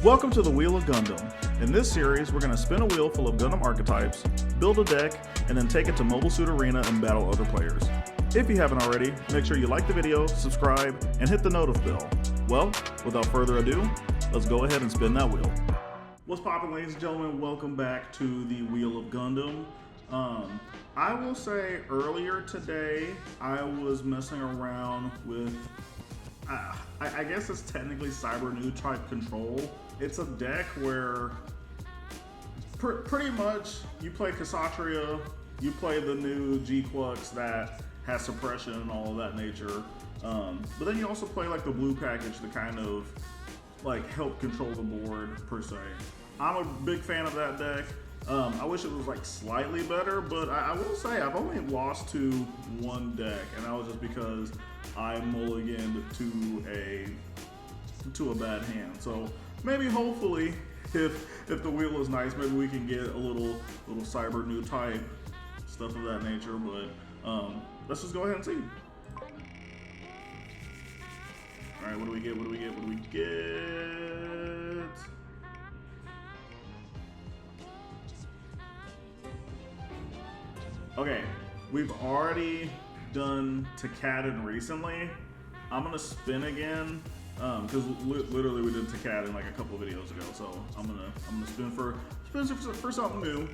Welcome to the Wheel of Gundam. In this series, we're going to spin a wheel full of Gundam archetypes, build a deck, and then take it to Mobile Suit Arena and battle other players. If you haven't already, make sure you like the video, subscribe, and hit the notif bell. Well, without further ado, let's go ahead and spin that wheel. What's poppin', ladies and gentlemen? Welcome back to the Wheel of Gundam. I will say earlier today, I was messing around with, I guess it's technically Cyber New type control. It's a deck where pretty much you play Kshatriya, you play the new G-Quux that has suppression and all of that nature. But then you also play like the blue package to kind of like help control the board per se. I'm a big fan of that deck. I wish it was like slightly better, but I will say I've only lost to one deck, and that was just because I mulliganed to a bad hand. So maybe, hopefully, if the wheel is nice, maybe we can get a little Cyber New type stuff of that nature. But let's just go ahead and see. All right, what do we get? What do we get? What do we get? Okay, we've already done Takaden recently. I'm gonna spin again because literally we did Takaden like a couple videos ago. So I'm gonna spin for something new.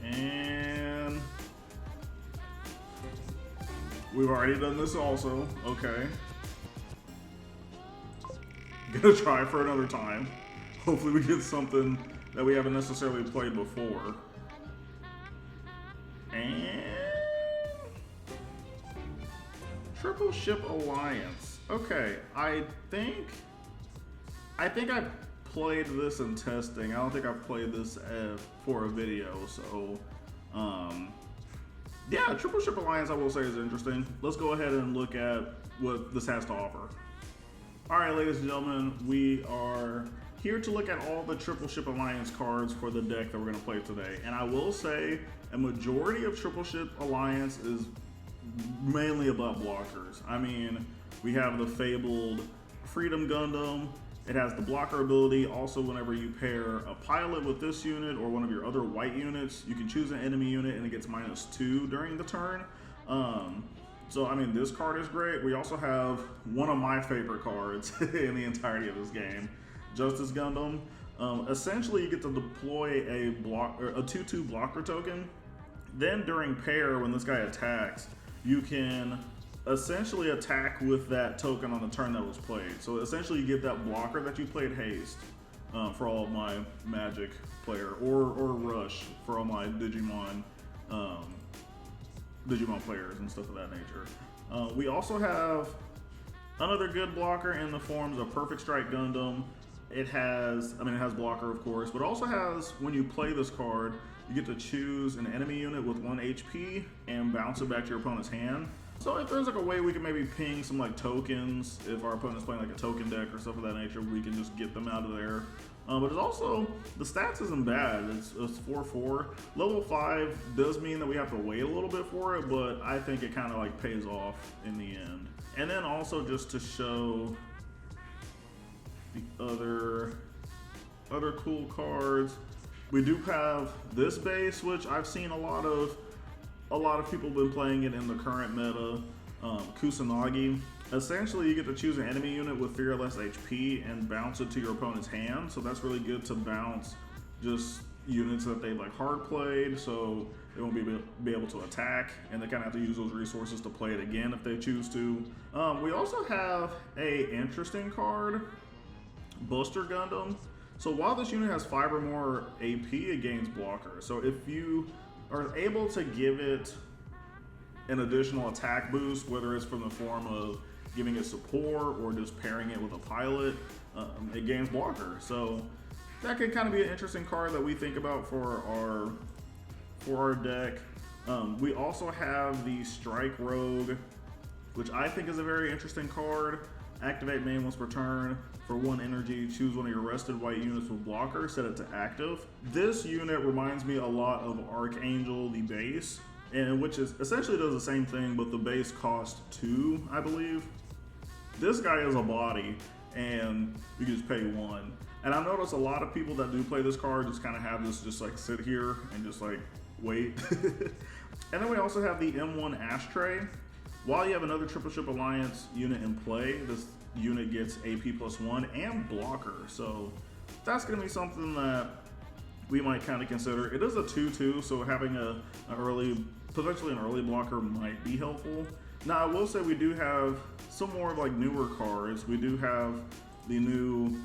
And we've already done this also. Okay, gonna try for another time. Hopefully we get something that we haven't necessarily played before. And Triple Ship Alliance. Okay, I think I've played this in testing. I don't think I've played this for a video. So, yeah, Triple Ship Alliance I will say is interesting. Let's go ahead and look at what this has to offer. All right, ladies and gentlemen, we are here to look at all the Triple Ship Alliance cards for the deck that we're going to play today. And I will say a majority of Triple Ship Alliance is mainly about blockers. I mean, we have the fabled Freedom Gundam. It has the blocker ability. Also, whenever you pair a pilot with this unit or one of your other white units, you can choose an enemy unit and it gets -2 during the turn. So, I mean, this card is great. We also have one of my favorite cards in the entirety of this game, Justice Gundam. Essentially, you get to deploy a 2/2 blocker token. Then during pair, when this guy attacks, you can essentially attack with that token on the turn that was played. So essentially, you get that blocker that you played haste for all of my Magic player, or Rush for all my Digimon players and stuff of that nature. We also have another good blocker in the forms of Perfect Strike Gundam. It has blocker, of course, but it also has, when you play this card, you get to choose an enemy unit with 1 HP and bounce it back to your opponent's hand. So if there's like a way we can maybe ping some like tokens, if our opponent's playing like a token deck or stuff of that nature, we can just get them out of there. But it's also, the stats isn't bad. It's 4/4. Level 5 does mean that we have to wait a little bit for it, but I think it kind of like pays off in the end. And then also just to show the other cool cards, we do have this base, which I've seen a lot of people have been playing it in the current meta. Kusanagi. Essentially, you get to choose an enemy unit with fearless HP and bounce it to your opponent's hand. So that's really good to bounce just units that they like hard played, so they won't be able to attack, and they kind of have to use those resources to play it again if they choose to. We also have a interesting card, Buster Gundam. So while this unit has 5 or more AP, it gains blocker. So if you are able to give it an additional attack boost, whether it's from the form of giving it support or just pairing it with a pilot, it gains blocker. So that could kind of be an interesting card that we think about for our deck. We also have the Strike Rogue, which I think is a very interesting card. Activate main once per turn. For 1 energy, choose one of your rested white units with blocker, set it to active. This unit reminds me a lot of Archangel, the base. and which is essentially does the same thing, but the base costs 2, I believe. This guy is a body, and you can just pay 1. And I noticed a lot of people that do play this card just kind of have this just like sit here and just like wait. And then we also have the M1 Ashtray. While you have another Triple Ship Alliance unit in play, this unit gets AP +1 and blocker. So that's gonna be something that we might kind of consider. It is a 2/2, so having potentially an early blocker might be helpful. Now I will say we do have some more like newer cards. We do have the new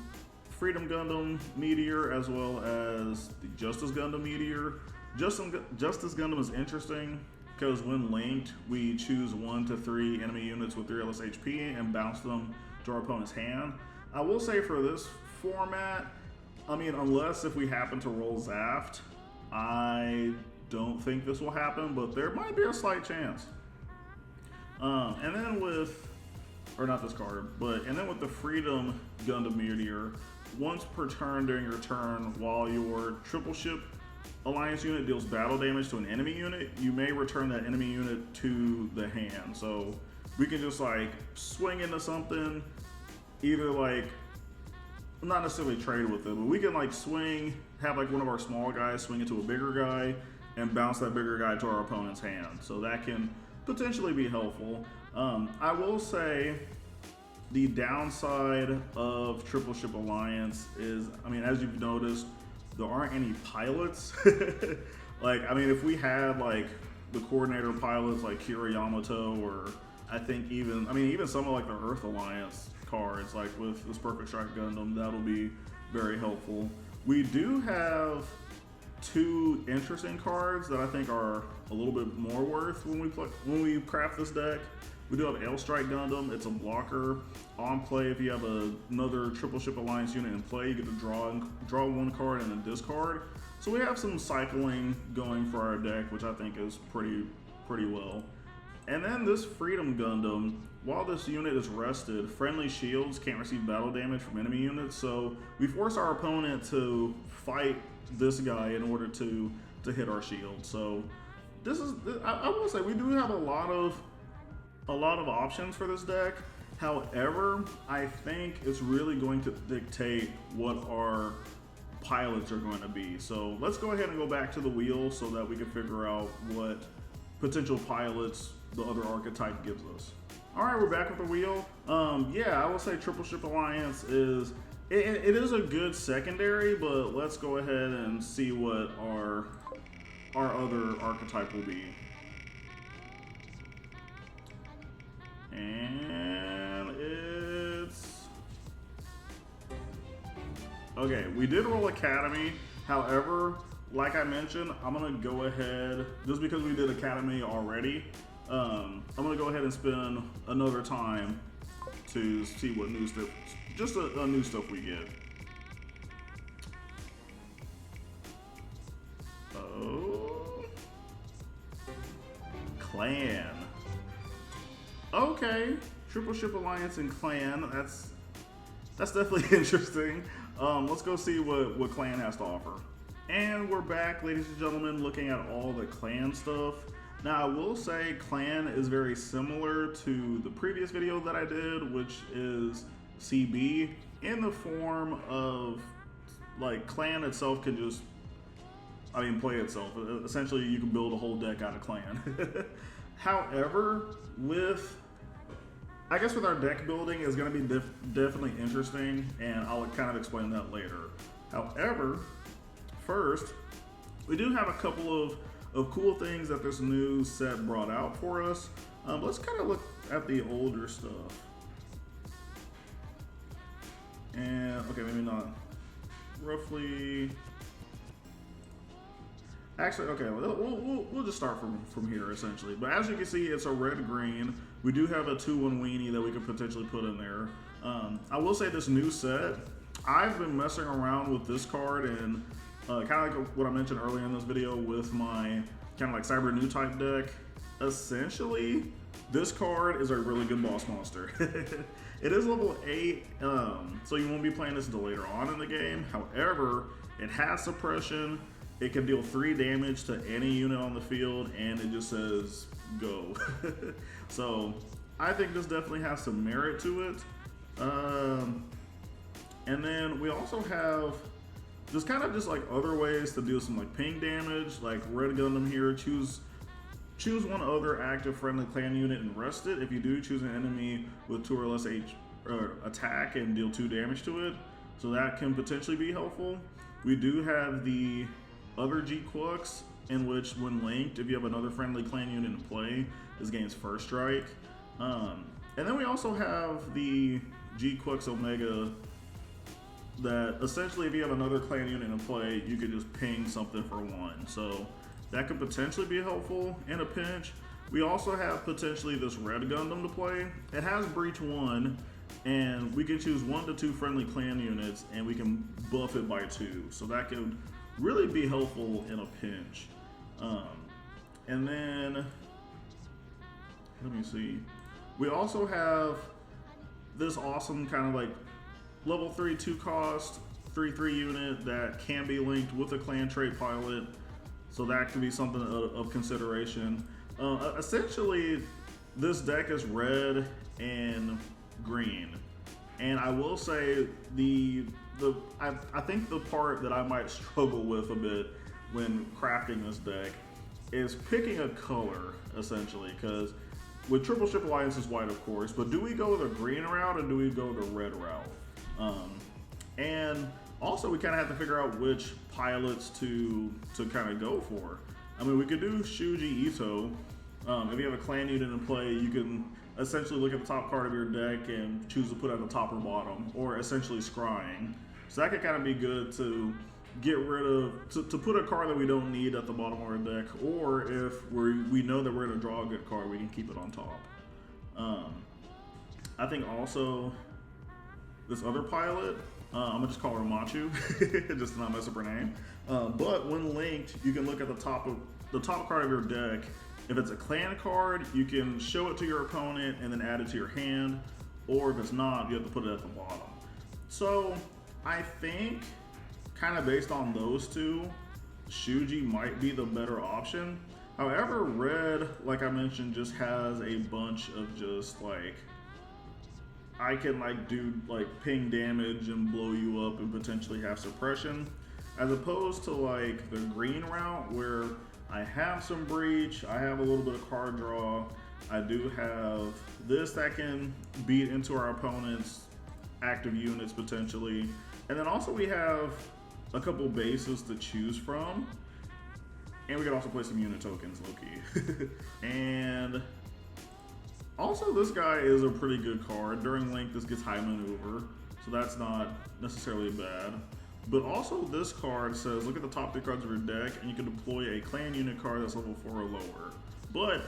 Freedom Gundam Meteor as well as the Justice Gundam Meteor. Justice Gundam is interesting because when linked, we choose 1 to 3 enemy units with 3 less HP and bounce them to our opponent's hand. I will say for this format, I mean, unless if we happen to roll Zaft, I don't think this will happen, but there might be a slight chance. And then with, or not this card, and then with the Freedom Gundam Meteor, once per turn during your turn, while your Triple Ship Alliance unit deals battle damage to an enemy unit, you may return that enemy unit to the hand. So we can just like swing into something, either like, not necessarily trade with it, but we can like swing, have like one of our small guys swing into a bigger guy and bounce that bigger guy to our opponent's hand. So that can potentially be helpful. I will say the downside of Triple Ship Alliance is, I mean, as you've noticed, there aren't any pilots. Like, I mean, if we had like the coordinator pilots like Kira Yamato, or I think even some of like the Earth Alliance cards, like with this Perfect Strike Gundam, that'll be very helpful. We do have 2 interesting cards that I think are a little bit more worth when we craft this deck. We do have L Strike Gundam. It's a blocker. On play, if you have another Triple Ship Alliance unit in play, you get to draw 1 card and then discard. So we have some cycling going for our deck, which I think is pretty well. And then this Freedom Gundam, while this unit is rested, friendly shields can't receive battle damage from enemy units. So we force our opponent to fight this guy in order to hit our shield. So this is, I will say, we do have a lot of options for this deck. However, I think it's really going to dictate what our pilots are going to be. So let's go ahead and go back to the wheel so that we can figure out what potential pilots the other archetype gives us. All right, we're back with the wheel. Yeah, I will say Triple Ship Alliance is, it is a good secondary, but let's go ahead and see what our other archetype will be. And it's, okay, we did roll Academy. However, like I mentioned, I'm gonna go ahead, just because we did Academy already, I'm gonna go ahead and spend another time to see what new stuff, just a new stuff we get. Oh, Clan. Okay, Triple Ship Alliance and Clan. That's definitely interesting. Let's go see what Clan has to offer. And we're back, ladies and gentlemen, looking at all the Clan stuff. Now, I will say Clan is very similar to the previous video that I did, which is CB, in the form of, like, Clan itself can just, play itself. Essentially, you can build a whole deck out of Clan. However, with our deck building is going to be definitely interesting, and I'll kind of explain that later. However, first, we do have a couple of cool things that this new set brought out for us. Let's kind of look at the older stuff. And, okay, maybe not. Roughly... Actually, okay, we'll just start from here, essentially. But as you can see, it's a red-green. We do have a 2/1 weenie that we could potentially put in there. I will say this new set, I've been messing around with this card, and kind of like what I mentioned earlier in this video with my kind of like Cyber New type deck. Essentially, this card is a really good boss monster. It is level 8, so you won't be playing this until later on in the game. However, it has suppression. it can deal 3 damage to any unit on the field, and it just says go. So I think this definitely has some merit to it. And then we also have just kind of just like other ways to deal some like ping damage, like Red Gundam here. Choose one other active friendly clan unit and rest it. If you do, choose an enemy with 2 or less attack and deal 2 damage to it. So that can potentially be helpful. We do have the other G-Quux, in which when linked, if you have another friendly clan unit in play, this gains first strike. And then we also have the G-Quux Omega, that essentially if you have another clan unit in play, you could just ping something for 1. So that could potentially be helpful in a pinch. We also have potentially this Red Gundam to play. It has Breach 1, and we can choose 1 to 2 friendly clan units, and we can buff it by 2. So that could really be helpful in a pinch. And then, let me see. We also have this awesome kind of like level 3 2 cost 3/3 unit that can be linked with a clan trait pilot. So that could be something of consideration. Essentially, this deck is red and green, and I will say I think the part that I might struggle with a bit when crafting this deck is picking a color, essentially, because with Triple Ship Alliance is white, of course, but do we go with a green route or do we go with a red route? And also we kind of have to figure out which pilots to kind of go for. I mean, we could do Shuji Ito. If you have a clan unit in play, you can essentially look at the top card of your deck and choose to put at the top or bottom, or essentially scrying. So that could kind of be good to get rid of, to put a card that we don't need at the bottom of our deck, or if we know that we're going to draw a good card, we can keep it on top. I think also this other pilot, I'm gonna just call her Machu, just to not mess up her name. But when linked, you can look at the top card of your deck. If it's a clan card, you can show it to your opponent and then add it to your hand, or if it's not, you have to put it at the bottom. So I think, kind of based on those two, Shuji might be the better option. However, red, like I mentioned, just has a bunch of just like, I can like do like ping damage and blow you up and potentially have suppression, as opposed to like the green route where I have some breach, I have a little bit of card draw, I do have this that can beat into our opponent's active units potentially, and then also we have a couple bases to choose from, and we can also play some unit tokens low-key. And also this guy is a pretty good card. During link, this gets high maneuver, so that's not necessarily bad. But also this card says, look at the top 3 cards of your deck, and you can deploy a clan unit card that's level 4 or lower. But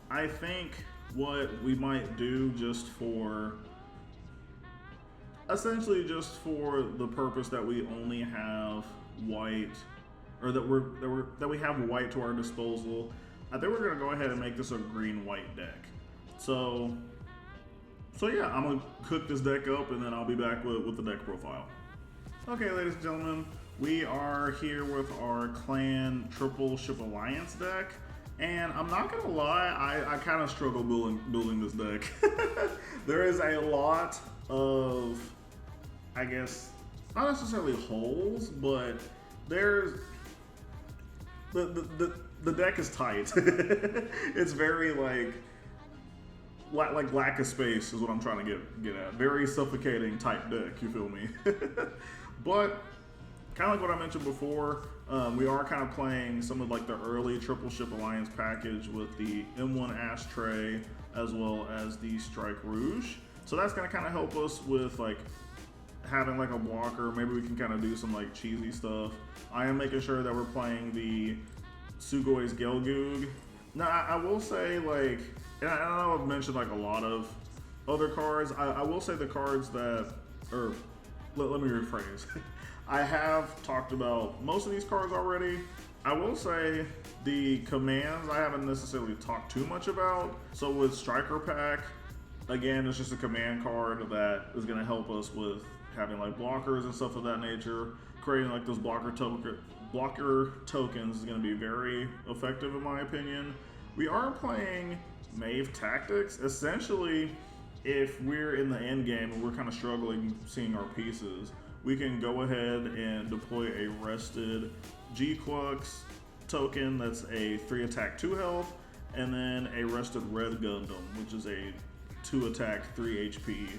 I think what we might do, just for, essentially just for the purpose that we only have white, or that we have white to our disposal, I think we're gonna go ahead and make this a green-white deck. So yeah, I'm gonna cook this deck up, and then I'll be back with the deck profile. Okay, ladies and gentlemen, we are here with our clan Triple Ship Alliance deck, and I'm not gonna lie, I kind of struggle building this deck. There is a lot of, I guess, not necessarily holes, but there's the deck is tight. It's very like lack of space is what I'm trying to get at. Very suffocating type deck, you feel me? But kind of like what I mentioned before, we are kind of playing some of like the early Triple Ship Alliance package with the M1 Ashtray as well as the Strike Rouge. So that's gonna kind of help us with like having like a blocker. Maybe we can kind of do some like cheesy stuff. I am making sure that we're playing the Sugoi's Gelgoog. Now I will say, like, and I know I've mentioned like a lot of other cards. I will say the cards that, or let me rephrase. I have talked about most of these cards already. I will say the commands I haven't necessarily talked too much about. So with Striker Pack, again, it's just a command card that is going to help us with having like blockers and stuff of that nature. Of creating like those blocker tokens is going to be very effective in my opinion. We are playing Mave Tactics. Essentially, if we're in the end game and we're kind of struggling seeing our pieces, we can go ahead and deploy a rested G-Quux token that's a 3 attack 2 health, and then a rested Red Gundam, which is a 2 attack 3 HP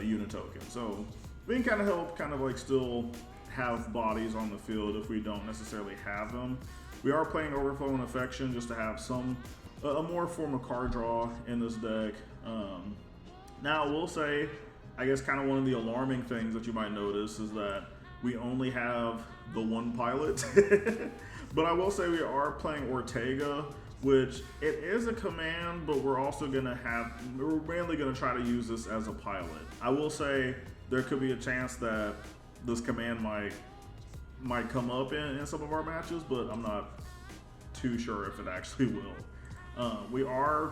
unit token. So we can kind of help like still have bodies on the field if we don't necessarily have them. We are playing Overflowing Affection just to have a more form of card draw in this deck. Now I will say, I guess kind of one of the alarming things that you might notice is that we only have the one pilot. But I will say we are playing Ortega, which it is a command, but we're mainly gonna try to use this as a pilot. I will say there could be a chance that this command might come up in some of our matches, but I'm not too sure if it actually will. We are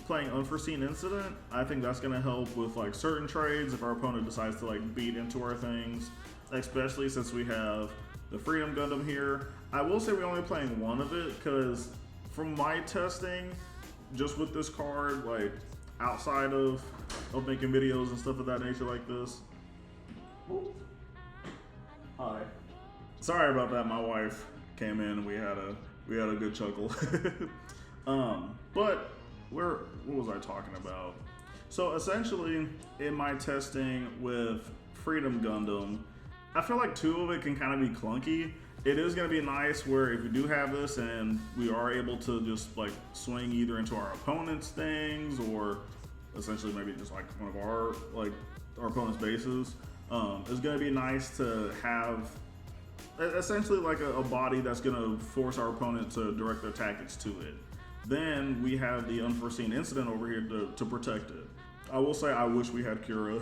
playing Unforeseen Incident. I think that's gonna help with like certain trades if our opponent decides to like beat into our things, especially since we have the Freedom Gundam here. I will say we're only playing one of it because from my testing, just with this card, like outside of making videos and stuff of that nature like this. Hi. Sorry about that. My wife came in and we had a good chuckle. But what was I talking about? So essentially, in my testing with Freedom Gundam, I feel like 2 of it can kind of be clunky. It is going to be nice where if we do have this and we are able to just like swing either into our opponent's things or essentially maybe just like one of our opponent's bases, it's going to be nice to have essentially like a body that's going to force our opponent to direct their tactics to it. Then we have the Unforeseen Incident over here to protect it. I will say I wish we had Cura,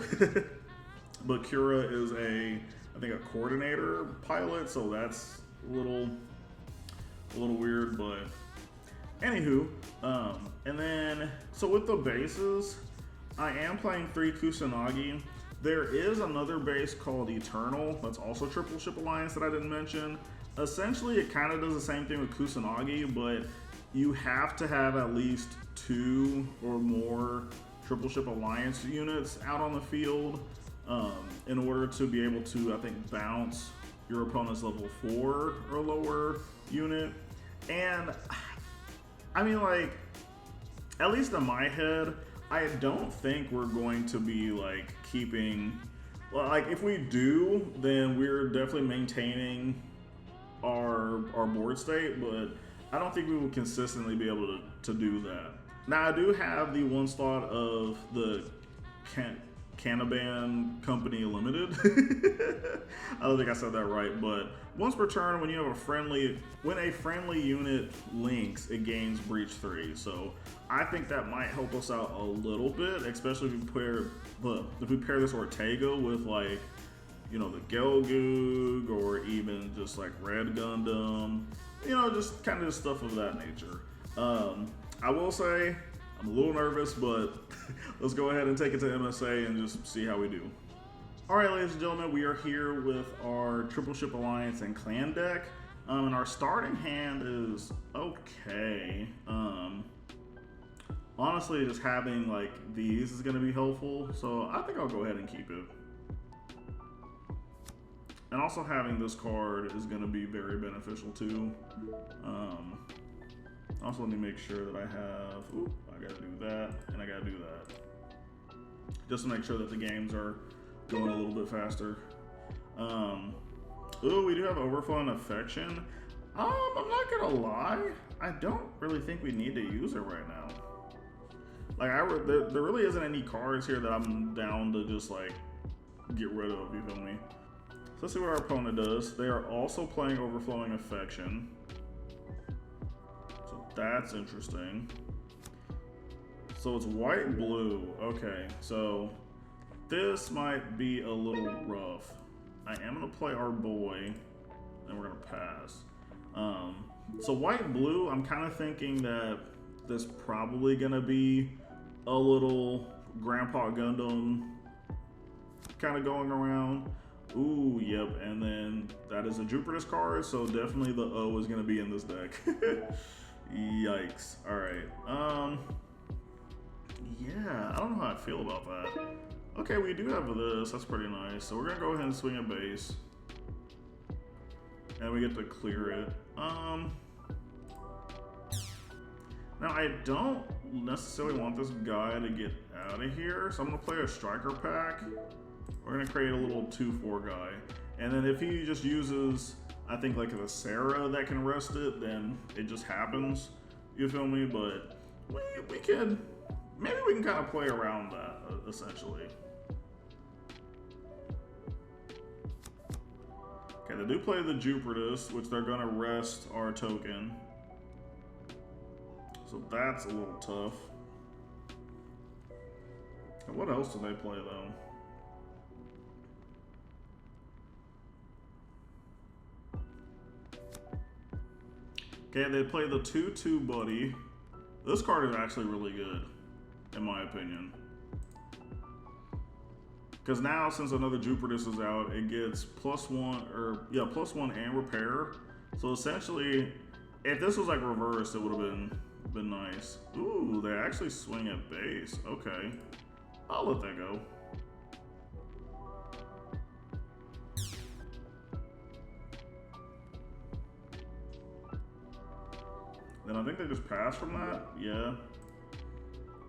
but Cura is I think a coordinator pilot, so that's a little weird, but anywho, and then so with the bases, I am playing 3 Kusanagi. There is another base called Eternal that's also Triple Ship Alliance that I didn't mention. Essentially, it kind of does the same thing with Kusanagi, but you have to have at least 2 or more Triple Ship Alliance units out on the field in order to be able to, I think, bounce your opponent's level 4 or lower unit. And I mean, like, at least in my head, I don't think we're going to be like keeping, like, if we do, then we're definitely maintaining our board state, but I don't think we will consistently be able to do that. Now, I do have the 1 slot of the Canaban Company Limited. I don't think I said that right, but once per turn, when a friendly unit links, it gains Breach 3. So I think that might help us out a little bit, especially if we pair this Ortega with like, you know, the Gelgoog or even just like Red Gundam, you know, just kind of stuff of that nature. I will say I'm a little nervous, but let's go ahead and take it to MSA and just see how we do. All right, ladies and gentlemen, we are here with our Triple Ship Alliance and Clan deck, and our starting hand is okay. Honestly, just having like these is gonna be helpful, so I think I'll go ahead and keep it. And also having this card is gonna be very beneficial too. Also, let me make sure that I have, I gotta do that, and I gotta do that. Just to make sure that the games are going a little bit faster. We do have Overflowing Affection. I'm not gonna lie, I don't really think we need to use it right now. Like, there really isn't any cards here that I'm down to just like get rid of, you feel me? So let's see what our opponent does. They are also playing Overflowing Affection. That's interesting. So it's white, blue. Okay, so this might be a little rough. I am gonna play our boy, and we're gonna pass. So white, blue, I'm kind of thinking that there's probably gonna be a little Grandpa Gundam kind of going around. Ooh, yep, and then that is a Jupiter's card, so definitely the O is gonna be in this deck. Yikes. Alright. Yeah, I don't know how I feel about that. Okay, we do have this, that's pretty nice. So we're gonna go ahead and swing a base. And we get to clear it. Now I don't necessarily want this guy to get out of here, so I'm gonna play a striker pack. We're gonna create a little 2/4 guy. And then if he just uses, I think like the Sarah that can rest it, then it just happens. You feel me? But we can, maybe we can kind of play around that, essentially. Okay, they do play the Jupiterus, which they're gonna rest our token. So that's a little tough. And what else do they play though? Okay, they play the 2/2 Buddy. This card is actually really good, in my opinion. Because now, since another Jupiterus is out, it gets +1, or yeah, +1 and repair. So essentially, if this was like reversed, it would have been nice. Ooh, they actually swing at base. Okay, I'll let that go. Then I think they just pass from that. Yeah.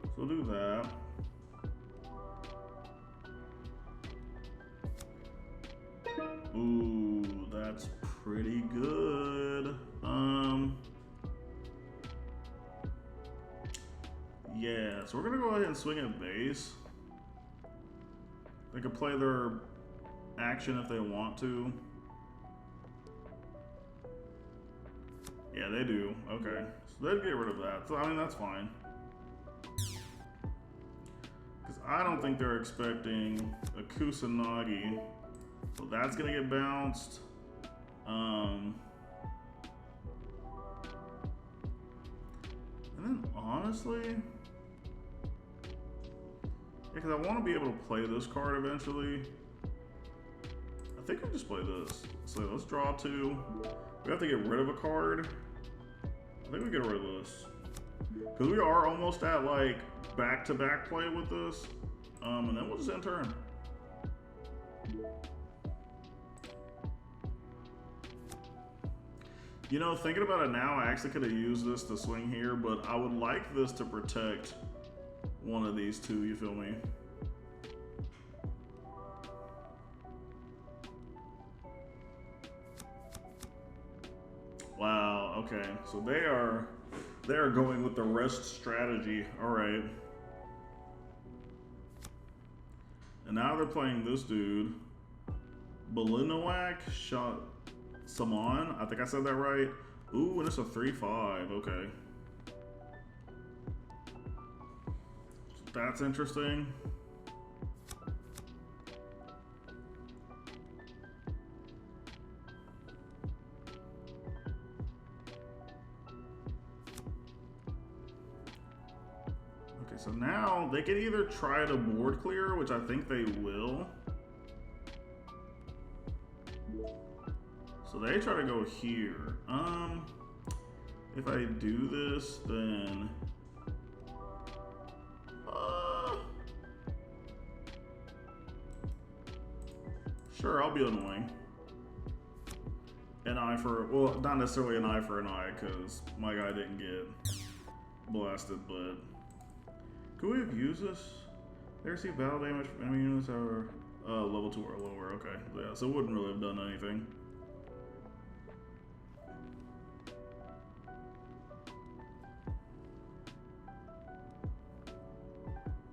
So we'll do that. Ooh, that's pretty good. Yeah, so we're gonna go ahead and swing at base. They can play their action if they want to. Yeah, they do. Okay, so they'd get rid of that. So I mean, that's fine. Because I don't think they're expecting a Kusanagi. So that's gonna get bounced. And then honestly, yeah, because I want to be able to play this card eventually. I think we just play this. So let's draw 2. We have to get rid of a card. I think we get rid of this. Because we are almost at like back-to-back play with this. And then we'll just end turn. You know, thinking about it now, I actually could have used this to swing here, but I would like this to protect one of these two, you feel me? Wow, okay. So they are going with the rest strategy. All right. And now they're playing this dude, Belinowak shot Saman. I think I said that right. Ooh, and it's a 3/5. Okay. That's interesting. Okay, so now they can either try to board clear, which I think they will. So they try to go here. If I do this, then sure, I'll be annoying. An eye for, well, not necessarily an eye for an eye, because my guy didn't get blasted, but could we have used this? They receive battle damage from enemy units that are level 2 or lower. Okay, yeah, so it wouldn't really have done anything.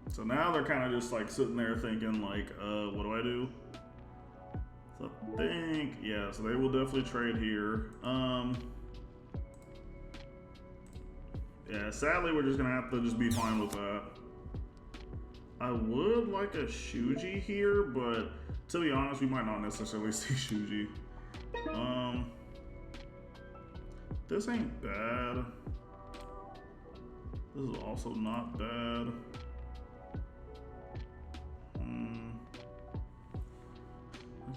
So now they're kind of just like sitting there thinking like, what do I do? So I think, yeah, so they will definitely trade here. Yeah, sadly we're just gonna have to just be fine with that. I would like a Shuji here, but to be honest, we might not necessarily see Shuji. This ain't bad. This is also not bad.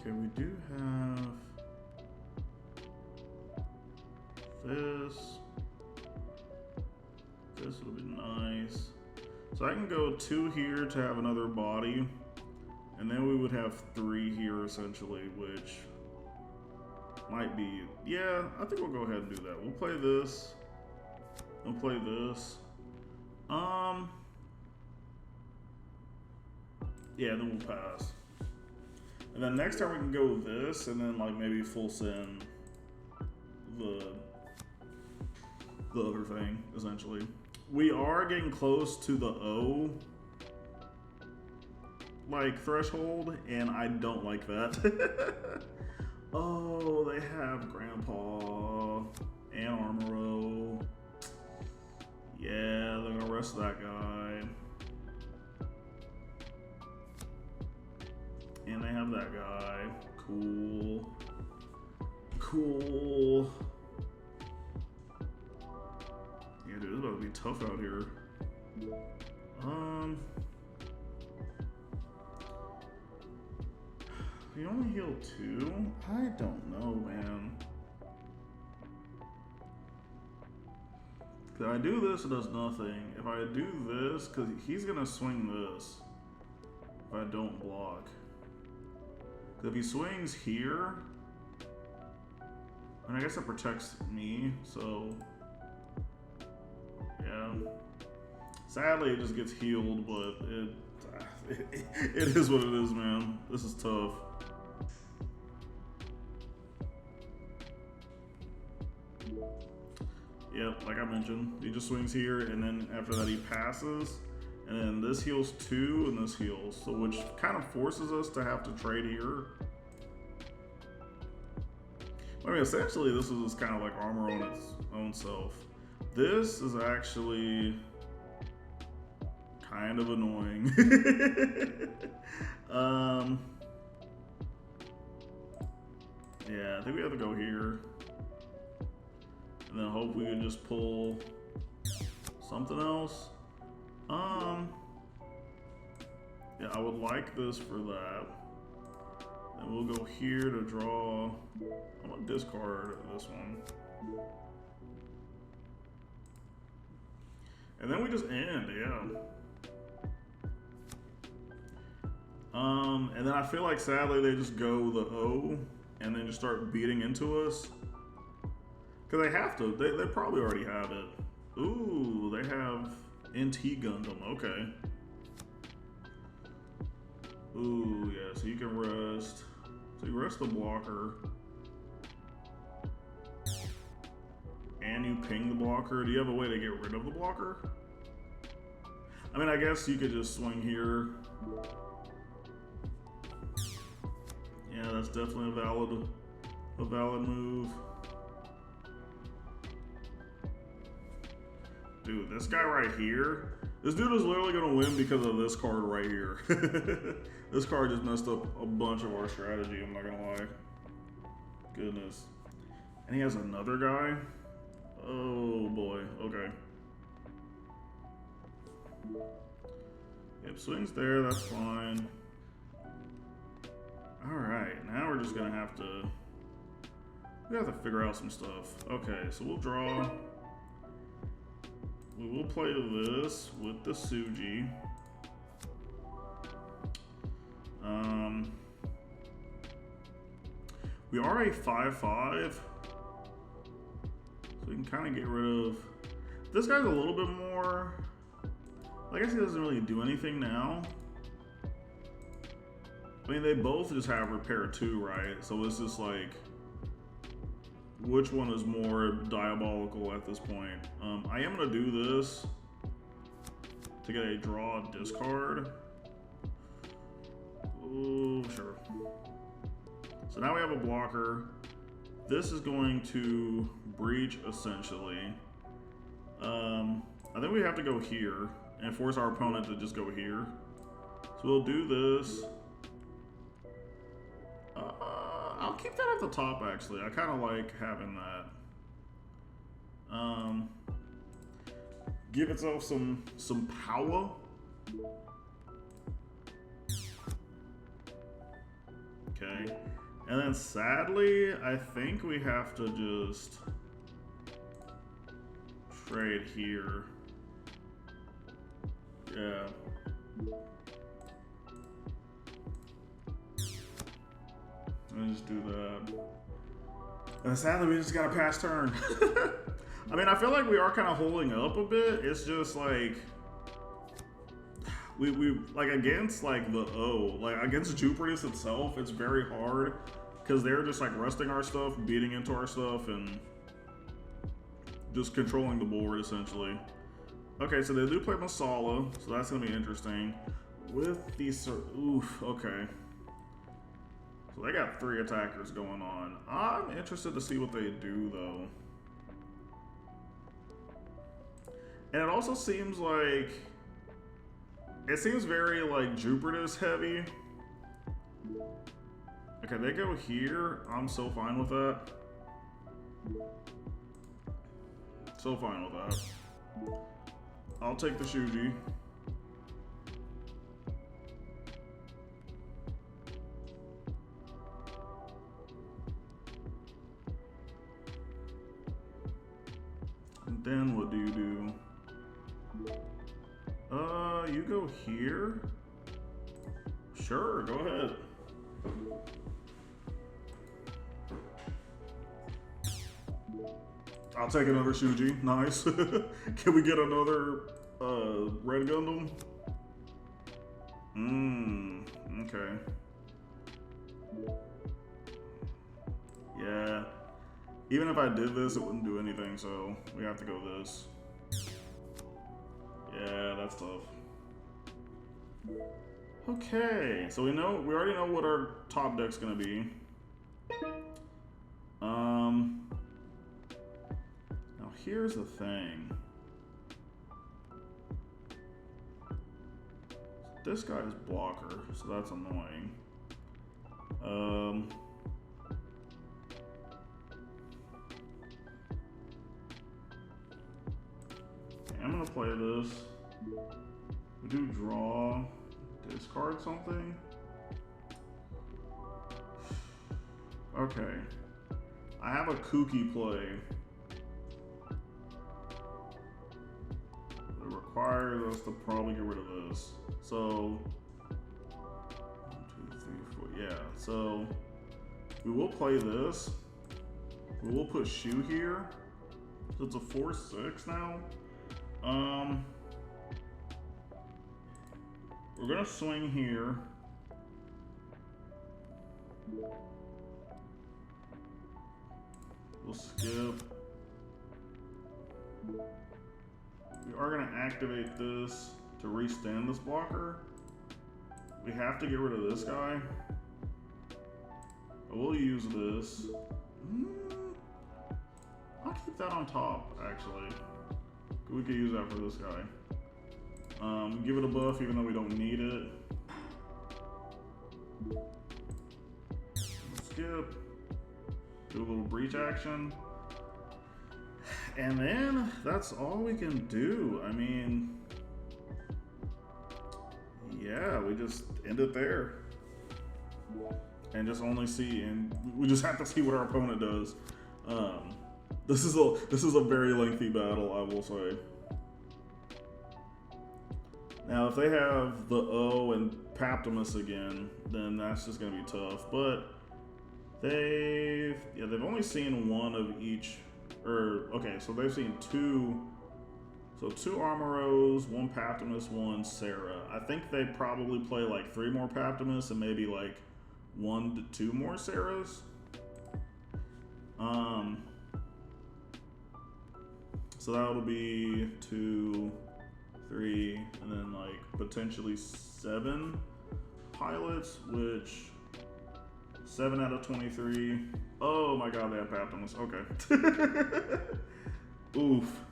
Okay, we do have this. This would be nice. So I can go 2 here to have another body, and then we would have 3 here essentially, which might be, yeah, I think we'll go ahead and do that. We'll play this. We'll play this. Yeah, then we'll pass. And then next time we can go this, and then like maybe full send the other thing, essentially. We are getting close to the O like threshold, and I don't like that. Oh, they have Grandpa and Armoro. Yeah, they're gonna arrest that guy. And they have that guy. Cool. Cool. Yeah, dude, it's about to be tough out here. We only heal 2? I don't know, man. If I do this, it does nothing. If I do this, because he's gonna swing this if I don't block. If he swings here, and I guess it protects me, so yeah. Sadly, it just gets healed, but it is what it is, man. This is tough. Yep, like I mentioned, he just swings here, and then after that he passes, and then this heals 2, and this heals, so which kind of forces us to have to trade here. I mean, essentially, this is kind of like armor on its own self. This is actually kind of annoying. Yeah, I think we have to go here. And then hope we can just pull something else. Yeah, I would like this for that. Then we'll go here to draw. I'm gonna discard this one. And then we just end, yeah. And then I feel like sadly they just go the O and then just start beating into us. Cause they have to, they probably already have it. Ooh, they have NT Gundam, okay. Ooh, yeah, so you can rest. So you rest the blocker. And you ping the blocker. Do you have a way to get rid of the blocker? I mean, I guess you could just swing here. Yeah, that's definitely a valid move. Dude, this guy right here, this dude is literally gonna win because of this card right here. This card just messed up a bunch of our strategy, I'm not gonna lie. Goodness. And he has another guy? Oh boy, okay. Yep, swings there, that's fine. Alright, now we're just gonna have to, we have to figure out some stuff. Okay, so we'll draw. We will play this with the Suji. We are a 5/5, so we can kind of get rid of. This guy's a little bit more. I guess he doesn't really do anything now. I mean, they both just have repair 2, right? So it's just like, which one is more diabolical at this point? I am gonna do this to get a draw discard. Oh, sure. So now we have a blocker. This is going to breach essentially. I think we have to go here and force our opponent to just go here. So we'll do this. I'll keep that at the top actually. I kind of like having that. Give itself some power. Okay. Okay. And then sadly, I think we have to just trade here. Yeah. Let's just do that. And sadly, we just got a pass turn. I mean, I feel like we are kind of holding up a bit. It's just like we like against like the O, like against Jupiterus itself, it's very hard because they're just like resting our stuff, beating into our stuff, and just controlling the board essentially. Okay, so they do play Masala, so that's gonna be interesting. With these, oof, okay. So they got 3 attackers going on. I'm interested to see what they do though. And it also seems like, it seems very like Jupiter's heavy. Okay, they go here. I'm so fine with that. So fine with that. I'll take the Shuji. And then what do you do? You go here? Sure, go ahead. I'll take another Shuji. Nice. Can we get another Red Gundam? Okay. Yeah. Even if I did this, it wouldn't do anything, so we have to go this. Yeah, that's tough. Okay, so we already know what our top deck's gonna be. Now here's the thing. This guy is blocker, so that's annoying. Okay, I'm gonna play this. We do draw, discard something. Okay. I have a kooky play. It requires us to probably get rid of this. So, 1, 2, 3, 4. Yeah, so we will play this. We will put Shu here. So it's a 4/6 now. We're gonna swing here. We'll skip. We are gonna activate this to restand this blocker. We have to get rid of this guy. I will use this. I'll keep that on top, actually. We could use that for this guy. Give it a buff even though we don't need it. Skip. Do a little breach action. And then that's all we can do. I mean, yeah, we just end it there. And just only see, and we just have to see what our opponent does. This is a very lengthy battle, I will say. Now, if they have the O and Paptimus again, then that's just gonna be tough. But they've only seen one of each, okay, so they've seen 2. So 2 Armoros, 1 Paptimus, 1 Sarah. I think they probably play like 3 more Paptimus and maybe like 1 to 2 more Sarahs. So that'll be 2, 3, and then like potentially 7 pilots, which 7 out of 23. Oh my god, they have Paptimus. Okay. Oof.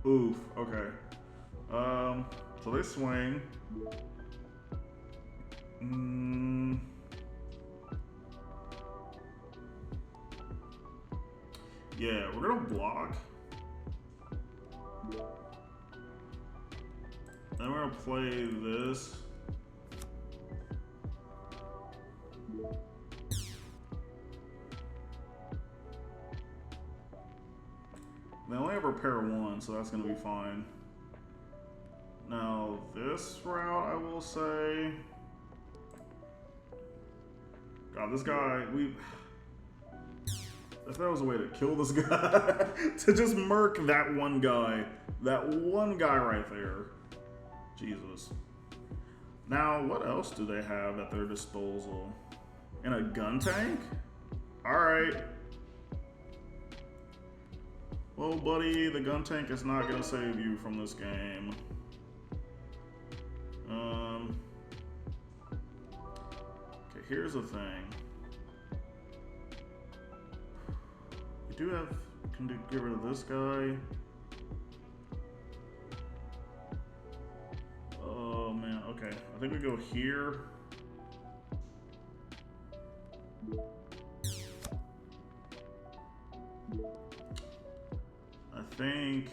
Oof. Okay. So they swing. Yeah, we're gonna block. Then we're gonna play this. repair one, so that's gonna be fine. Now this route, I will say, God, this guy, if there was a way to kill this guy, to just murk that one guy right there. Jesus. Now, what else do they have at their disposal? And a gun tank? Alright. Well, buddy, the gun tank is not gonna save you from this game. Okay, here's the thing. We do have, can get rid of this guy. Oh man, okay. I think we go here. I think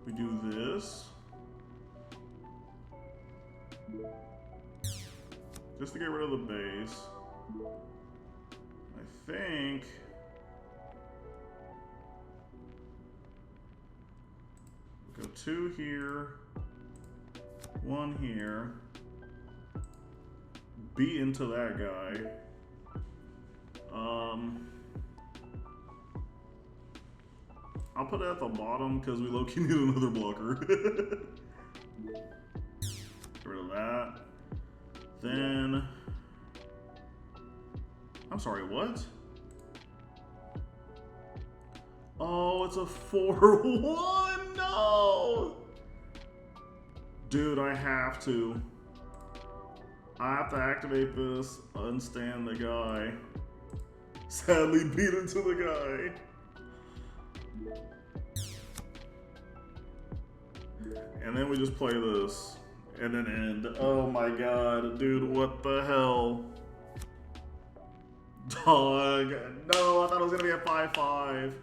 we do this. Just to get rid of the base. I think we go 2 here, 1 here, beat into that guy. I'll put it at the bottom because we low-key need another blocker. Get rid of that. Then, I'm sorry, what? Oh, it's a 4-1, no! Dude, I have to activate this, unstand the guy. Sadly beat into the guy. And then we just play this. And then end. Oh my god, dude, what the hell? Dog. No, I thought it was gonna be a 5-5.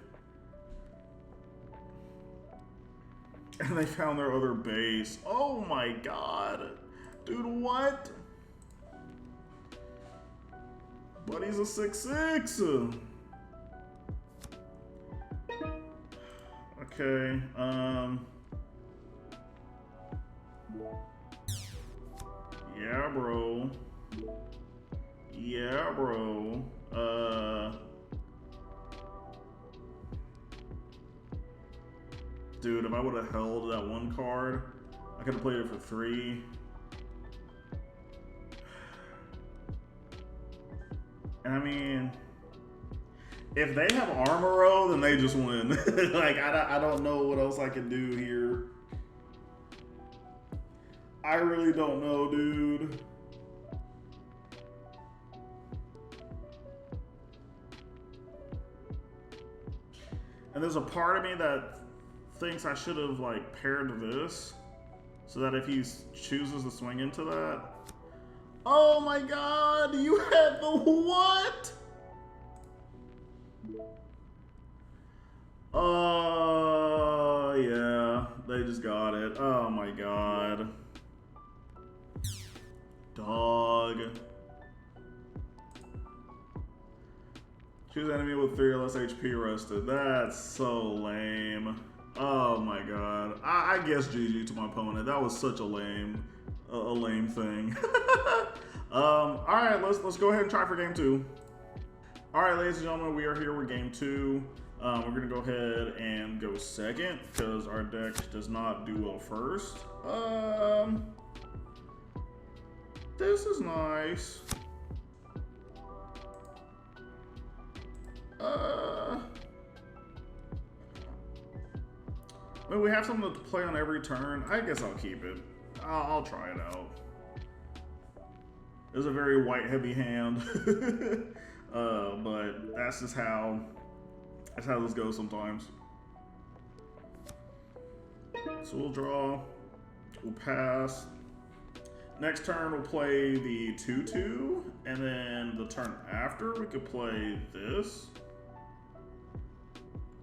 And they found their other base. Oh my god. Dude, what? Buddy's a 6-6. Okay, yeah, bro. Yeah, bro. Dude, if I would have held that one card, I could have played it for 3. And I mean, if they have Armoro, then they just win. Like, I don't know what else I can do here. I really don't know, dude. And there's a part of me that thinks I should have, like, paired this so that if he chooses to swing into that. Oh my god, you had the what? Yeah, they just got it. Oh my god. Dog. Choose enemy with 3 or less HP rested. That's so lame. Oh my god. I guess GG to my opponent. That was such a lame thing. Alright, let's go ahead and try for game 2. Alright, ladies and gentlemen, we are here with game 2. We're gonna go ahead and go second because our deck does not do well first. This is nice. Well, we have something to play on every turn. I guess I'll keep it. I'll try it out. It's a very white heavy hand. But that's just how this goes sometimes. So we'll draw, we'll pass. Next turn we'll play the 2-2, and then the turn after we could play this.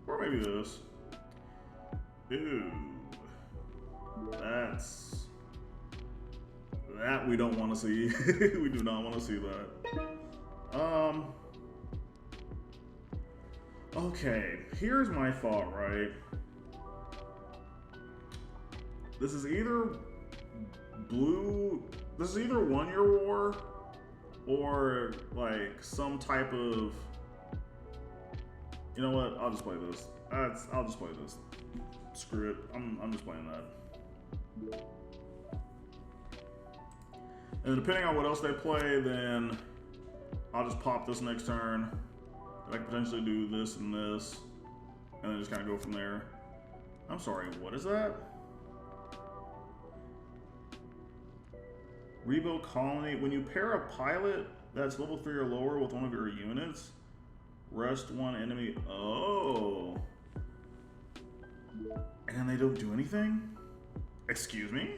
Or maybe this. Ooh. That we don't want to see. We do not want to see that. Okay, here's my thought, right? This is either this is either 1 Year War or like some type of, you know what? I'll just play this. I'll just play this. Screw it. I'm just playing that. And depending on what else they play, then I'll just pop this next turn. I can potentially do this and this, and then just kind of go from there. I'm sorry, what is that? Rebuild colony. When you pair a pilot that's level 3 or lower with one of your units, rest one enemy. Oh. And they don't do anything? Excuse me?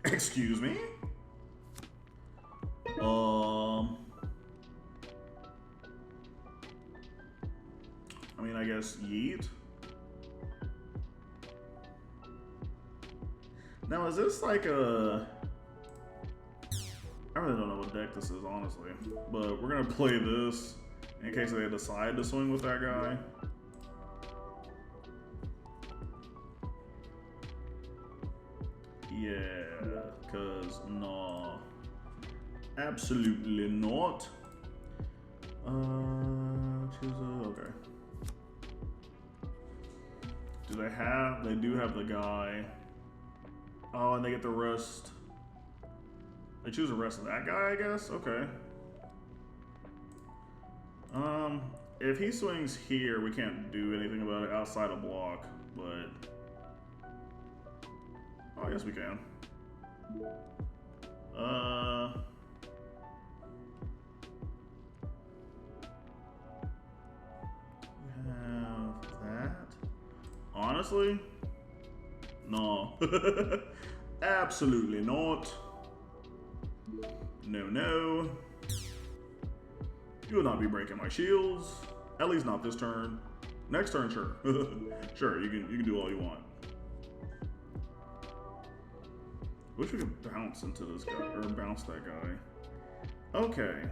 Excuse me? I mean, I guess yeet. Now, is this like a... I really don't know what deck this is, honestly. But we're gonna play this in case they decide to swing with that guy. Yeah, cause no, absolutely not. Choose a, okay. Do they have? They do have the guy. Oh, and they get the rest. They choose the rest of that guy, I guess. Okay. If he swings here, we can't do anything about it outside of block, but. Oh, I guess we can. We have that. Honestly, no. Absolutely not. No, no. You will not be breaking my shields. At least not this turn. Next turn, sure. Sure, you can do all you want. Wish we could bounce into this guy, or bounce that guy. Okay,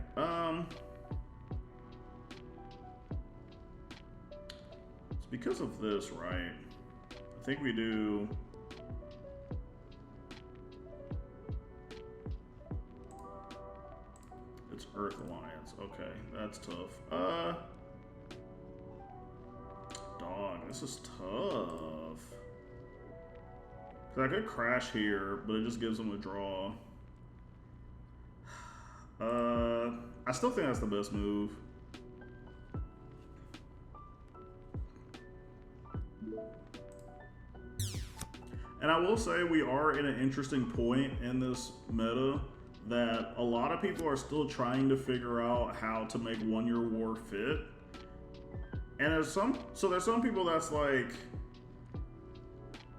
it's because of this, right? I think we do... It's Earth Alliance, okay, that's tough. Dog, this is tough. I could crash here, but it just gives them a draw. I still think that's the best move. And I will say we are in an interesting point in this meta that a lot of people are still trying to figure out how to make 1 Year War fit. And there's some people that's like,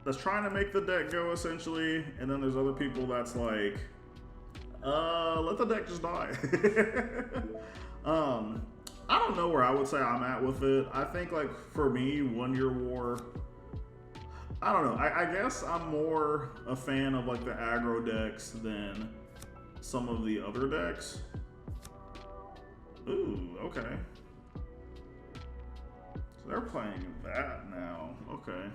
that's trying to make the deck go essentially, and then there's other people that's like, let the deck just die. I don't know where I would say I'm at with it. I think like for me, 1 Year War, I don't know. I guess I'm more a fan of like the aggro decks than some of the other decks. Ooh, okay. So they're playing that now. Okay.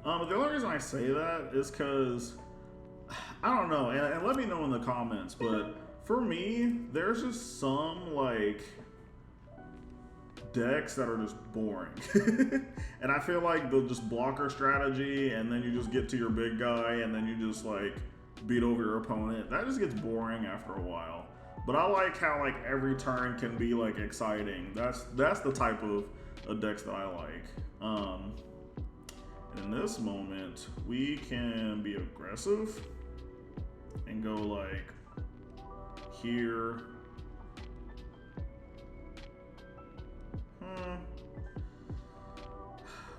But the only reason I say that is because, I don't know, and let me know in the comments, but for me, there's just some, like, decks that are just boring. And I feel like they'll just blocker strategy, and then you just get to your big guy, and then you just, like, beat over your opponent. That just gets boring after a while. But I like how, like, every turn can be, like, exciting. That's the type of decks that I like. In this moment, we can be aggressive and go like here.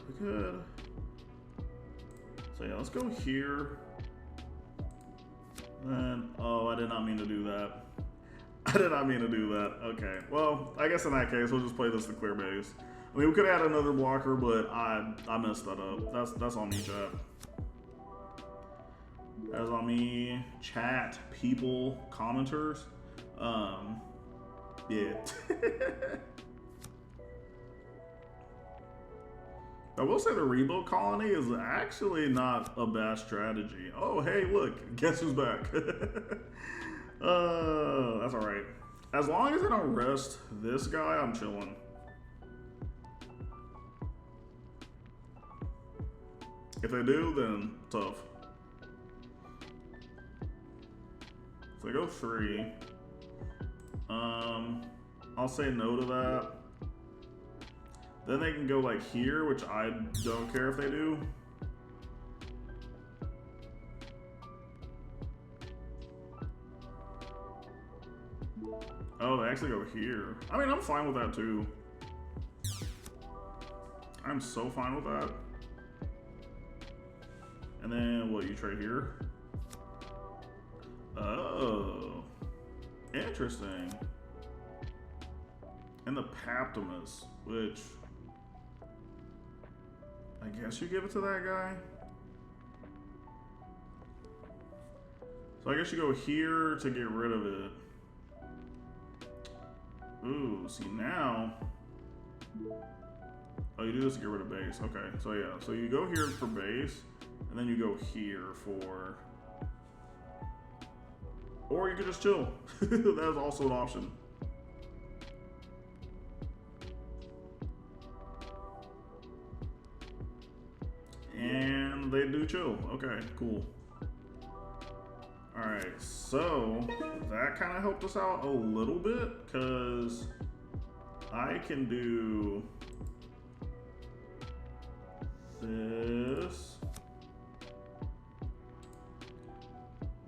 We could. So yeah, let's go here. Then, oh, I did not mean to do that. I did not mean to do that. Okay, well, I guess in that case, we'll just play this to clear base. I mean, we could add another blocker, but I messed that up. That's on me, chat. That's on me, chat, people, commenters. Yeah. I will say the rebuild colony is actually not a bad strategy. Oh, hey, look, guess who's back? That's all right. As long as I don't rest this guy, I'm chilling. If they do, then tough. So I go 3. I'll say no to that. Then they can go like here, which I don't care if they do. Oh, they actually go here. I mean, I'm fine with that too. I'm so fine with that. And then what, you trade here? Oh, interesting. And the Paptimus, which I guess you give it to that guy. So I guess you go here to get rid of it. Ooh, see now. Oh, you do this to get rid of base. Okay, so yeah, so you go here for base, and then you go here for. Or you could just chill. That is also an option. And they do chill. Okay, cool. Alright, so that kind of helped us out a little bit because I can do this.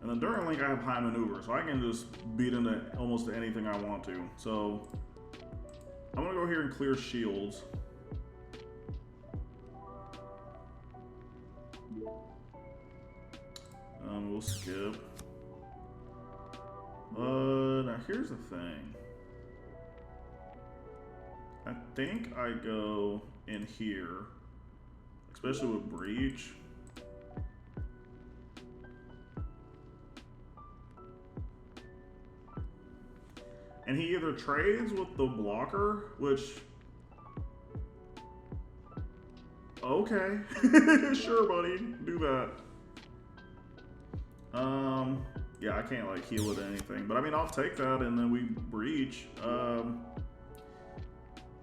And then during Link I have high maneuver, so I can just beat into almost anything I want to. So I'm gonna go here and clear shields. We'll skip. Now here's the thing. I think I go in here, especially with breach. And he either trades with the blocker, which, okay, sure buddy, do that. Yeah, I can't like heal it or anything, but I mean, I'll take that and then we breach. I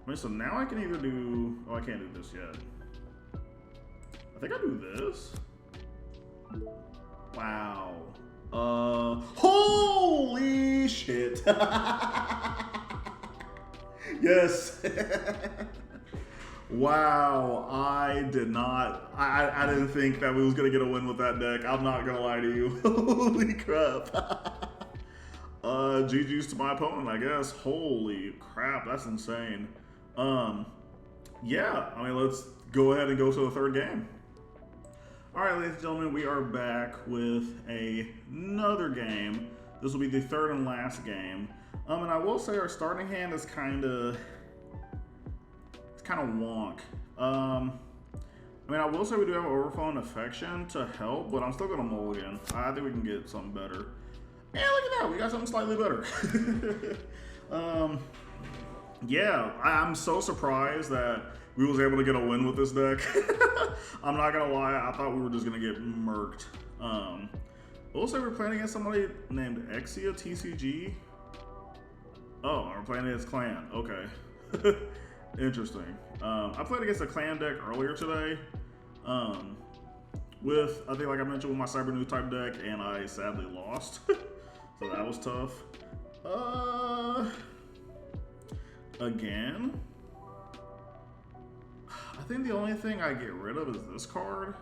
mean, so now I can either do, oh, I can't do this yet. I think I do this. Wow. Holy shit. Yes. Wow, I did not, I didn't think that we was gonna get a win with that deck. I'm not gonna lie to you. Holy crap. GG's to my opponent, I guess. Holy crap, that's insane. Yeah, I mean, let's go ahead and go to the third game. All right, ladies and gentlemen, we are back with another game. This will be the third and last game. And I will say our starting hand is kind of wonk. I mean, I will say we do have Overflow and Affection to help, but I'm still gonna mulligan. I think we can get something better. And look at that, we got something slightly better. Yeah, I'm so surprised that we was able to get a win with this deck. I'm not gonna lie, I thought we were just gonna get murked. Also, we're playing against somebody named Exia TCG. Oh, we're playing against Clan. Okay. Interesting. I played against a Clan deck earlier today. With, I think like I mentioned, with my Cyber New type deck, and I sadly lost. So that was tough. Again, I think the only thing I get rid of is this card.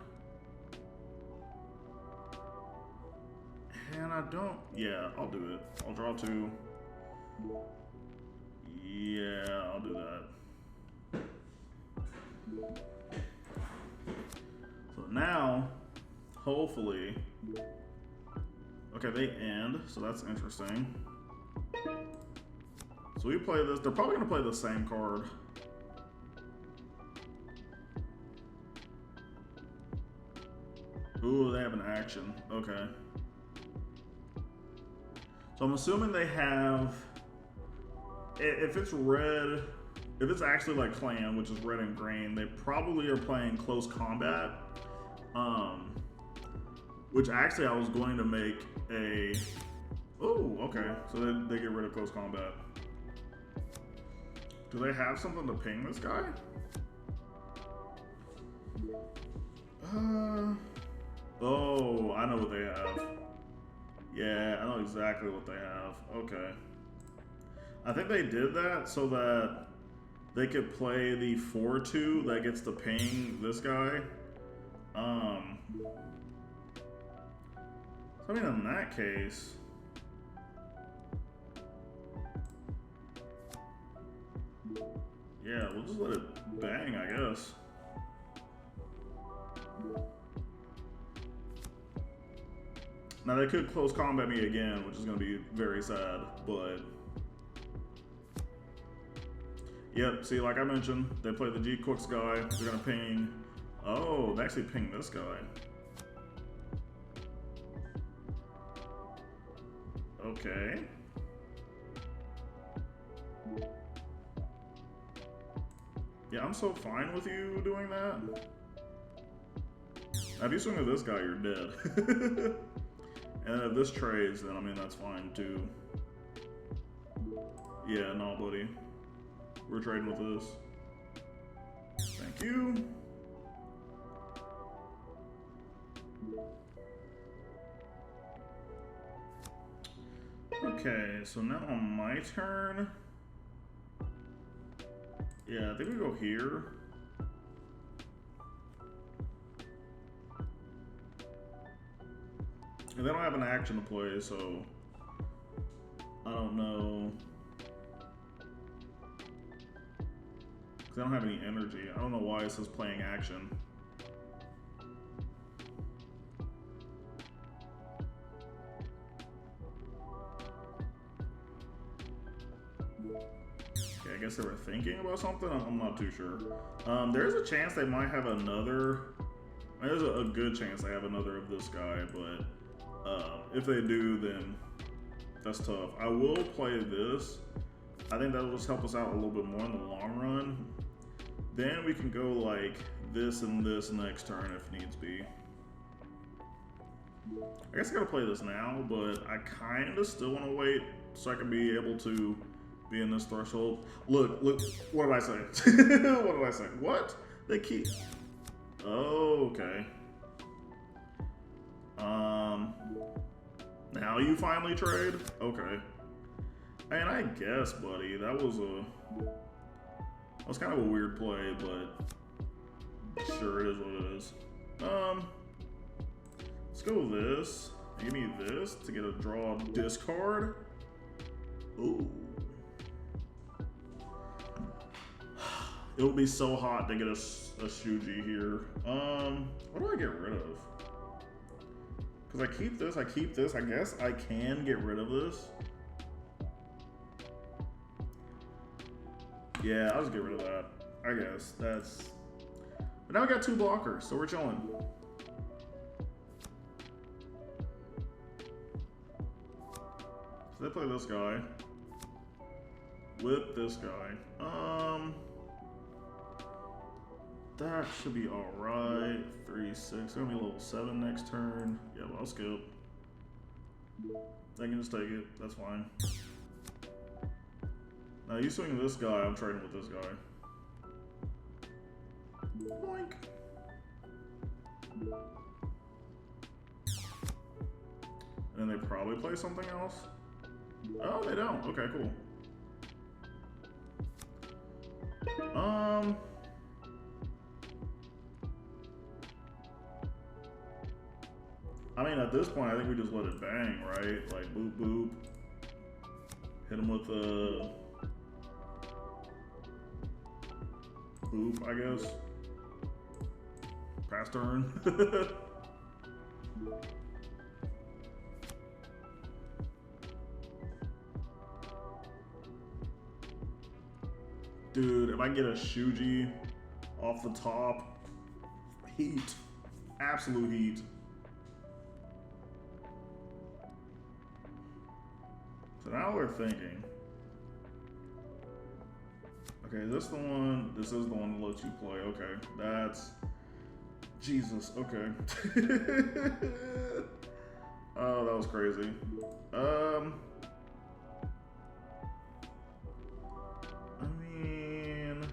And I don't, yeah, I'll do it. I'll draw 2. Yeah, I'll do that. So now, hopefully, okay, they end, so that's interesting. So we play this, they're probably gonna play the same card. Ooh, they have an action, okay. So I'm assuming they have if it's red, if it's actually like clan, which is red and green, they probably are playing close combat. Which actually I was going to make a. Oh, okay. So they get rid of close combat. Do they have something to ping this guy? Oh, I know what they have. Yeah, I know exactly what they have. Okay. I think they did that so that they could play the 4-2 that gets to ping this guy. So I mean, in that case, yeah, we'll just let it bang, I guess. Now they could close combat me again, which is going to be very sad, but yep, see, like I mentioned, they play the G-Cooks guy, they're going to ping, oh, they actually ping this guy. Okay. Yeah, I'm so fine with you doing that. Now, if you swing at this guy, you're dead. And if this trades, then I mean, that's fine too. Yeah, no, buddy. We're trading with this. Thank you. Okay, so now on my turn. Yeah, I think we go here. And they don't have an action to play, so I don't know. Because they don't have any energy. I don't know why it says playing action. Okay, I guess they were thinking about something. I'm not too sure. There's a chance they might have another. There's a good chance they have another of this guy, but if they do, then that's tough. I will play this. I think that'll just help us out a little bit more in the long run. Then we can go like this and this next turn if needs be. I guess I gotta play this now, but I kind of still want to wait so I can be able to be in this threshold. Look, what did I say? What did I say? What? They keep... Oh, okay. Now you finally trade? Okay. And I guess, buddy, that was kind of a weird play, but sure, it is what it is. Let's go with this. Give me this to get a draw discard. Ooh. It would be so hot to get a Shuji here. What do I get rid of? Because I keep this. I guess I can get rid of this. Yeah, I'll just get rid of that. I guess that's... But now we got 2 blockers, so we're chilling. So they play this guy. With this guy. That should be alright. 3-6. They're gonna be level 7 next turn. Yeah, but I'll skip. They can just take it. That's fine. Now you swing this guy, I'm trading with this guy. Boink. And then they probably play something else. Oh, they don't. Okay, cool. I mean, at this point, I think we just let it bang, right? Like, boop, boop. Hit him with a... boop, I guess. Pass turn. Dude, if I get a Shuji off the top, heat. Absolute heat. So now we're thinking. Okay, is this the one? This is the one that lets you play. Okay, that's Jesus. Okay. Oh, that was crazy. I mean,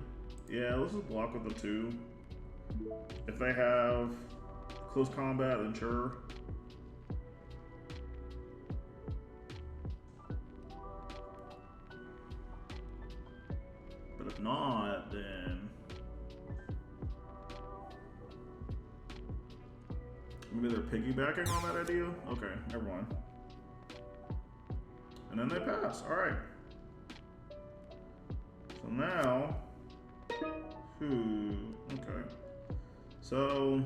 yeah, let's just block with the 2. If they have close combat, then sure. But if not, then maybe they're piggybacking on that idea? Okay, never mind. And then they pass. Alright. So now, okay. So,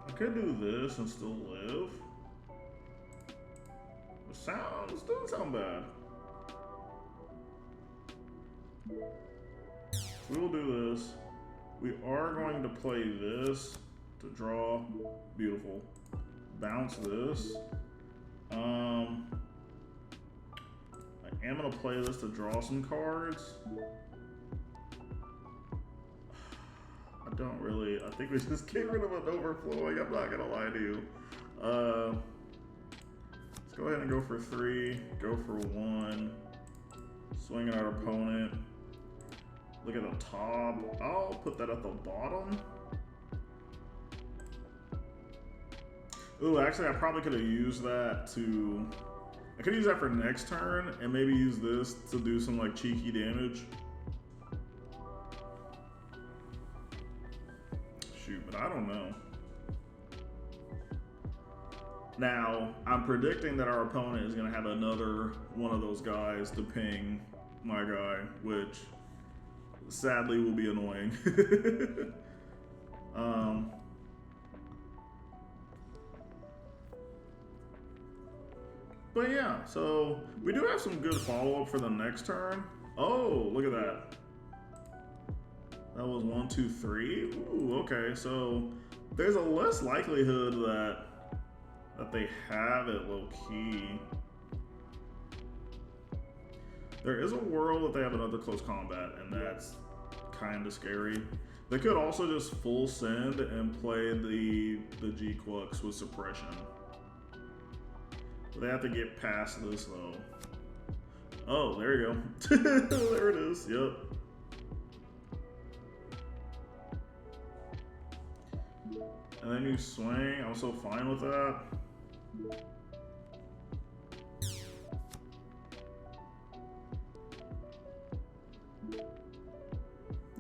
I could do this and still live. The sounds doesn't sound bad. We will do this. We are going to play this to draw. Beautiful. Bounce this. I am going to play this to draw some cards. I don't really. I think we just get rid of an overflowing. I'm not going to lie to you. Let's go ahead and go for 3. Go for 1. Swing at our opponent. Look at the top. I'll put that at the bottom. Ooh, actually, I probably could have used that to... I could use that for next turn, and maybe use this to do some, like, cheeky damage. Shoot, but I don't know. Now, I'm predicting that our opponent is going to have another one of those guys to ping my guy, which sadly will be annoying. But yeah, so we do have some good follow-up for the next turn. Oh, look at that. That was 1, 2, 3. Ooh, okay, so there's a less likelihood that they have it low-key. There is a world that they have another close combat, and that's kind of scary. They could also just full send and play the G-Quux with suppression. They have to get past this though. Oh, there you go. There it is. Yep. And then you swing. I'm so fine with that.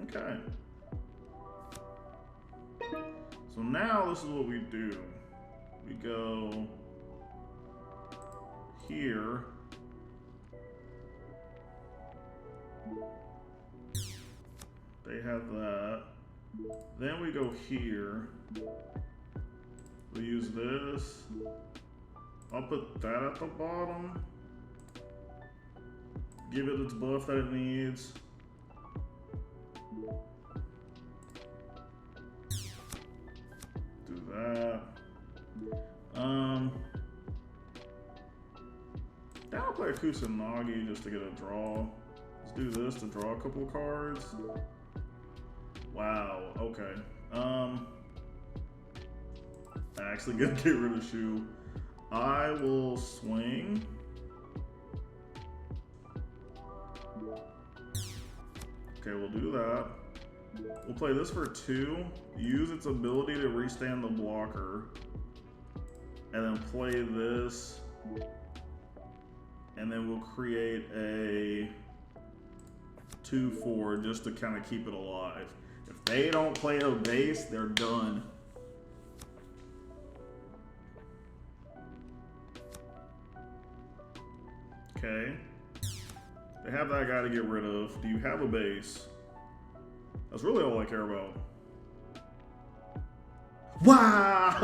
Okay. So now this is what we do. We go here. They have that. Then we go here. We use this. I'll put that at the bottom. Give it its buff that it needs. Do that. I'll play a Kusanagi just to get a draw. Let's do this to draw a couple of cards. Wow, okay. Actually gonna get rid of Shu. I will swing. Okay, we'll do that. We'll play this for 2. Use its ability to restand the blocker. And then play this. And then we'll create a 2/4 just to kind of keep it alive. If they don't play a base, they're done. Okay. They have that guy to get rid of. Do you have a base? That's really all I care about. Wow!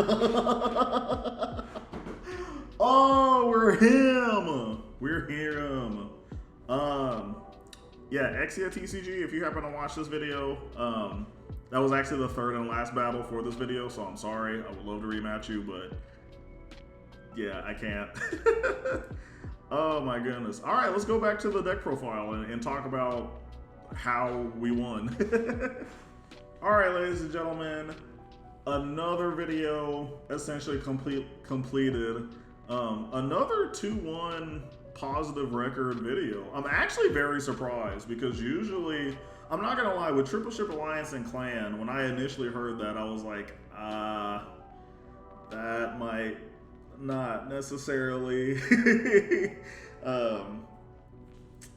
Oh, we're him! We're him. Yeah, Exia TCG, if you happen to watch this video, that was actually the third and last battle for this video, so I'm sorry. I would love to rematch you, but yeah, I can't. Oh my goodness. All right, let's go back to the deck profile and talk about how we won. All right, ladies and gentlemen, another video essentially completed. Another 2-1 positive record video. I'm actually very surprised because usually, I'm not gonna lie, with Triple Ship Alliance and Clan, when I initially heard that, I was like, that might not necessarily,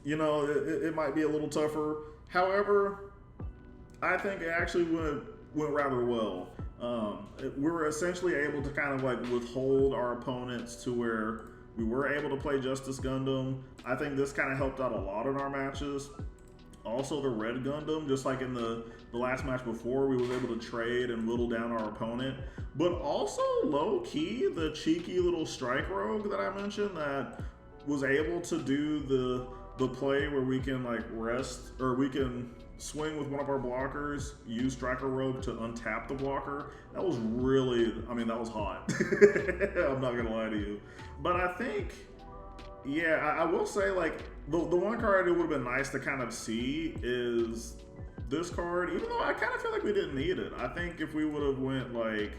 you know, it might be a little tougher. However, I think it actually went rather well. We were essentially able to kind of like withhold our opponents to where we were able to play Justice Gundam. I think this kind of helped out a lot in our matches. Also the Red Gundam, just like in the last match before, we was able to trade and whittle down our opponent. But also low-key, the cheeky little Strike Rogue that I mentioned that was able to do the play where we can like rest, or we can swing with one of our blockers, use Striker Rogue to untap the blocker. That was really, I mean, that was hot. I'm not gonna lie to you. But I think, yeah, I will say, like, the one card it would have been nice to kind of see is this card, even though I kind of feel like we didn't need it. I think if we would have went, like,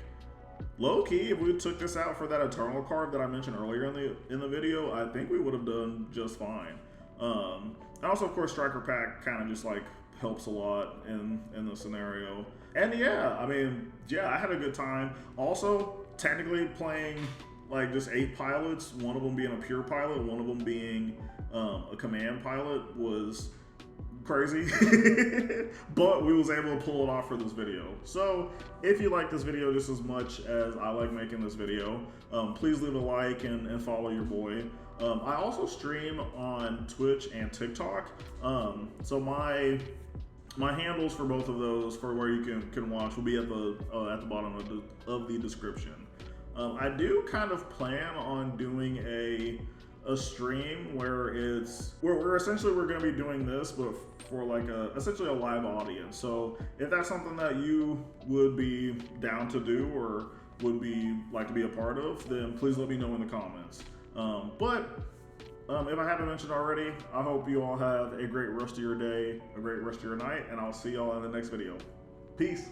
low-key, if we took this out for that Eternal card that I mentioned earlier in the video, I think we would have done just fine. And also, of course, Striker Pack kind of just, like, helps a lot in the scenario. And yeah, I mean, yeah, I had a good time. Also, technically playing like just 8 pilots, one of them being a pure pilot, one of them being a command pilot, was crazy. But we was able to pull it off for this video. So if you like this video just as much as I like making this video, please leave a like and follow your boy. I also stream on Twitch and TikTok. So my handles for both of those, for where you can watch, will be at the bottom of the description. I do kind of plan on doing a stream where we're essentially going to be doing this, but for like essentially a live audience. So if that's something that you would be down to do or would be like to be a part of, then please let me know in the comments. If I haven't mentioned already, I hope you all have a great rest of your day, a great rest of your night, and I'll see y'all in the next video. Peace.